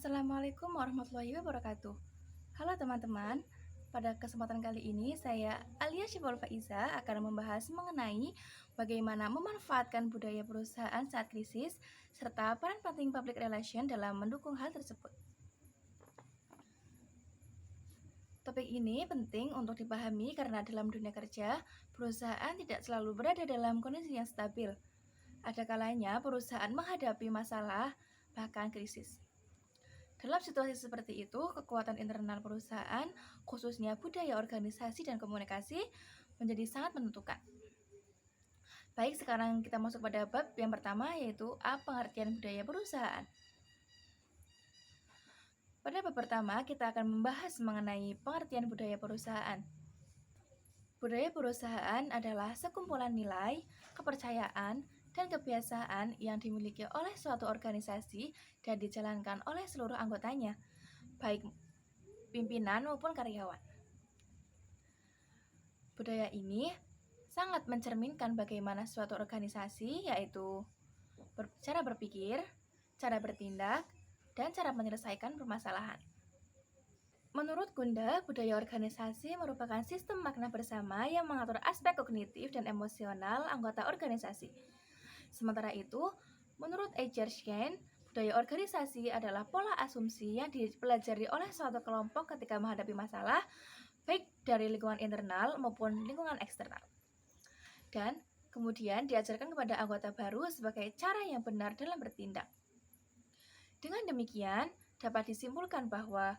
Assalamualaikum warahmatullahi wabarakatuh. Halo teman-teman, pada kesempatan kali ini saya Alia Syiful Faiza akan membahas mengenai bagaimana memanfaatkan budaya perusahaan saat krisis serta peran penting public relation dalam mendukung hal tersebut. Topik ini penting untuk dipahami karena dalam dunia kerja, perusahaan tidak selalu berada dalam kondisi yang stabil. Ada kalanya perusahaan menghadapi masalah, bahkan krisis. Dalam situasi seperti itu, kekuatan internal perusahaan, khususnya budaya organisasi dan komunikasi, menjadi sangat menentukan. Baik, sekarang kita masuk pada bab yang pertama, yaitu pengertian budaya perusahaan. Pada bab pertama, kita akan membahas mengenai pengertian budaya perusahaan. Budaya perusahaan adalah sekumpulan nilai, kepercayaan, dan kebiasaan yang dimiliki oleh suatu organisasi dan dijalankan oleh seluruh anggotanya, baik pimpinan maupun karyawan. Budaya ini sangat mencerminkan bagaimana suatu organisasi, yaitu cara berpikir, cara bertindak, dan cara menyelesaikan permasalahan. Menurut Gunda, budaya organisasi merupakan sistem makna bersama yang mengatur aspek kognitif dan emosional anggota organisasi. Sementara itu, menurut Egershken, budaya organisasi adalah pola asumsi yang dipelajari oleh suatu kelompok ketika menghadapi masalah, baik dari lingkungan internal maupun lingkungan eksternal. Dan kemudian diajarkan kepada anggota baru sebagai cara yang benar dalam bertindak. Dengan demikian, dapat disimpulkan bahwa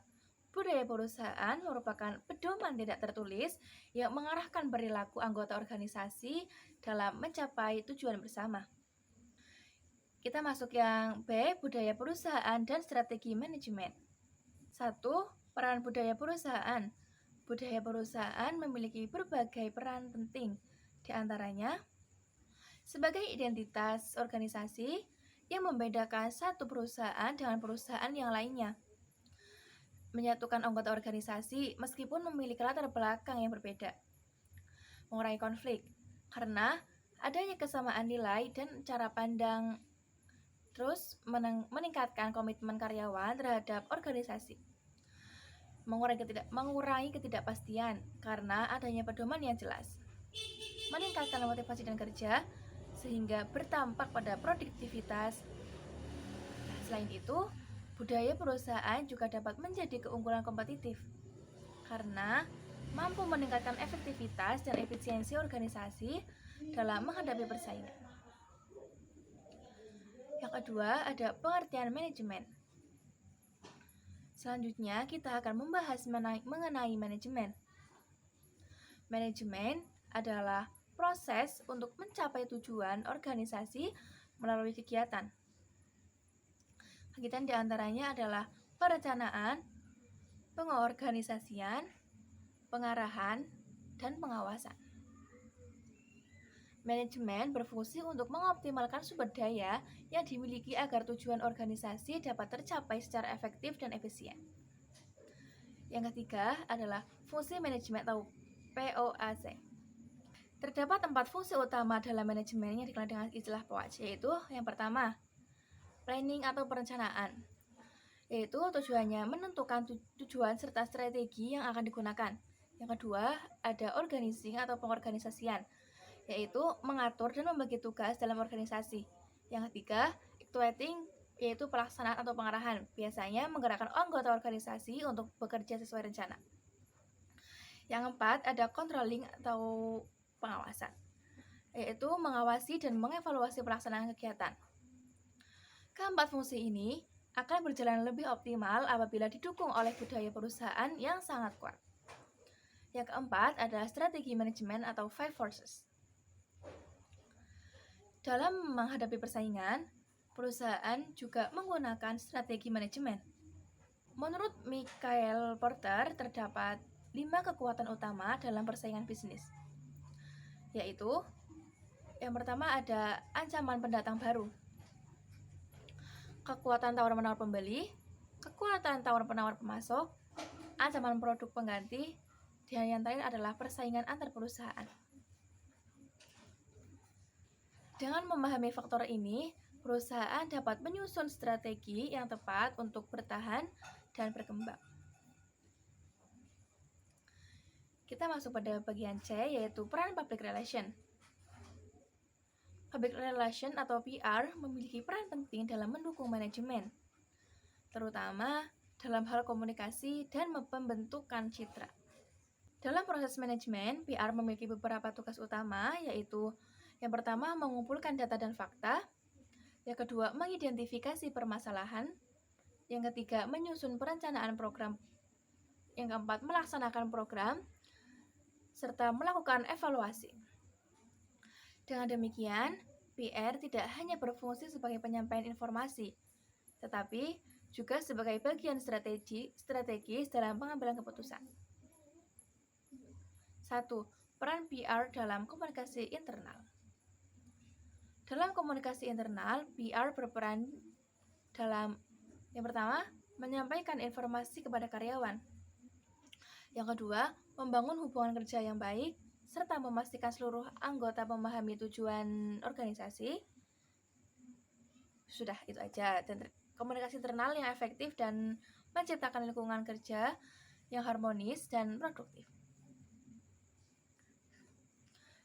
budaya perusahaan merupakan pedoman tidak tertulis yang mengarahkan perilaku anggota organisasi dalam mencapai tujuan bersama. Kita masuk yang B, budaya perusahaan dan strategi manajemen. 1. Peran budaya perusahaan. Budaya perusahaan memiliki berbagai peran penting, di antaranya sebagai identitas organisasi yang membedakan satu perusahaan dengan perusahaan yang lainnya, menyatukan anggota organisasi meskipun memiliki latar belakang yang berbeda, mengurangi konflik karena adanya kesamaan nilai dan cara pandang, terus meningkatkan komitmen karyawan terhadap organisasi, mengurangi ketidakpastian karena adanya pedoman yang jelas, meningkatkan motivasi dan kerja sehingga bertampak pada produktivitas. Selain itu, budaya perusahaan juga dapat menjadi keunggulan kompetitif karena mampu meningkatkan efektivitas dan efisiensi organisasi dalam menghadapi persaingan. Yang kedua, ada pengertian manajemen. Selanjutnya, kita akan membahas mengenai manajemen. Manajemen adalah proses untuk mencapai tujuan organisasi melalui kegiatan. Kegiatan diantaranya adalah perencanaan, pengorganisasian, pengarahan, dan pengawasan. Manajemen berfungsi untuk mengoptimalkan sumber daya yang dimiliki agar tujuan organisasi dapat tercapai secara efektif dan efisien. Yang ketiga adalah fungsi manajemen atau POAC. Terdapat 4 fungsi utama dalam manajemen yang dikenal dengan istilah POAC, yaitu yang pertama, planning atau perencanaan, yaitu tujuannya menentukan tujuan serta strategi yang akan digunakan. Yang kedua, ada organizing atau pengorganisasian, yaitu mengatur dan membagi tugas dalam organisasi. Yang ketiga, actuating, yaitu pelaksanaan atau pengarahan, biasanya menggerakkan anggota organisasi untuk bekerja sesuai rencana. Yang keempat, ada controlling atau pengawasan, yaitu mengawasi dan mengevaluasi pelaksanaan kegiatan. Keempat fungsi ini akan berjalan lebih optimal apabila didukung oleh budaya perusahaan yang sangat kuat. Yang keempat adalah strategi manajemen atau 5 forces. Dalam menghadapi persaingan, perusahaan juga menggunakan strategi manajemen. Menurut Michael Porter, terdapat 5 kekuatan utama dalam persaingan bisnis, yaitu yang pertama ada ancaman pendatang baru, kekuatan tawar-menawar pembeli, kekuatan tawar-penawar pemasok, ancaman produk pengganti, dan yang terakhir adalah persaingan antar perusahaan. Dengan memahami faktor ini, perusahaan dapat menyusun strategi yang tepat untuk bertahan dan berkembang. Kita masuk pada bagian C, yaitu peran public relation. Public relation atau PR memiliki peran penting dalam mendukung manajemen, terutama dalam hal komunikasi dan pembentukan citra. Dalam proses manajemen, PR memiliki beberapa tugas utama, yaitu yang pertama, mengumpulkan data dan fakta. Yang kedua, mengidentifikasi permasalahan. Yang ketiga, menyusun perencanaan program. Yang keempat, melaksanakan program, serta melakukan evaluasi. Dengan demikian, PR tidak hanya berfungsi sebagai penyampaian informasi, tetapi juga sebagai bagian strategis dalam pengambilan keputusan. 1. Peran PR dalam komunikasi internal. Dalam komunikasi internal, PR berperan dalam yang pertama, menyampaikan informasi kepada karyawan. Yang kedua, membangun hubungan kerja yang baik, serta memastikan seluruh anggota memahami tujuan organisasi. Sudah, itu aja. Dan komunikasi internal yang efektif dan menciptakan lingkungan kerja yang harmonis dan produktif.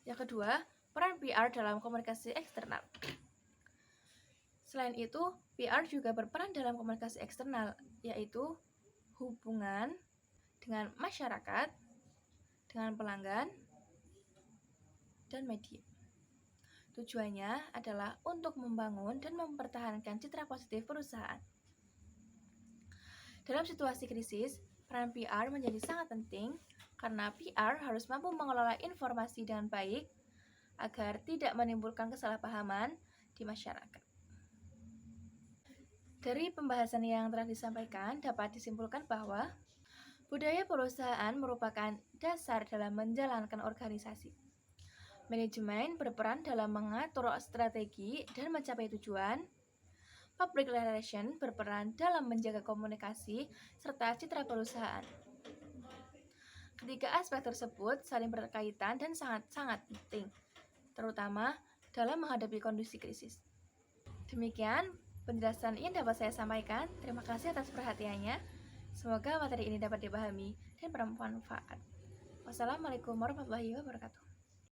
Yang kedua, peran PR dalam komunikasi eksternal. Selain itu, PR juga berperan dalam komunikasi eksternal, yaitu hubungan dengan masyarakat, dengan pelanggan, dan media. Tujuannya adalah untuk membangun dan mempertahankan citra positif perusahaan. Dalam situasi krisis, peran PR menjadi sangat penting karena PR harus mampu mengelola informasi dengan baik agar tidak menimbulkan kesalahpahaman di masyarakat. Dari pembahasan yang telah disampaikan, dapat disimpulkan bahwa budaya perusahaan merupakan dasar dalam menjalankan organisasi. Manajemen berperan dalam mengatur strategi dan mencapai tujuan. Public relation berperan dalam menjaga komunikasi serta citra perusahaan. Ketiga aspek tersebut saling berkaitan dan sangat-sangat penting, terutama dalam menghadapi kondisi krisis. Demikian penjelasan yang dapat saya sampaikan. Terima kasih atas perhatiannya. Semoga materi ini dapat dipahami dan bermanfaat. Wassalamualaikum warahmatullahi wabarakatuh.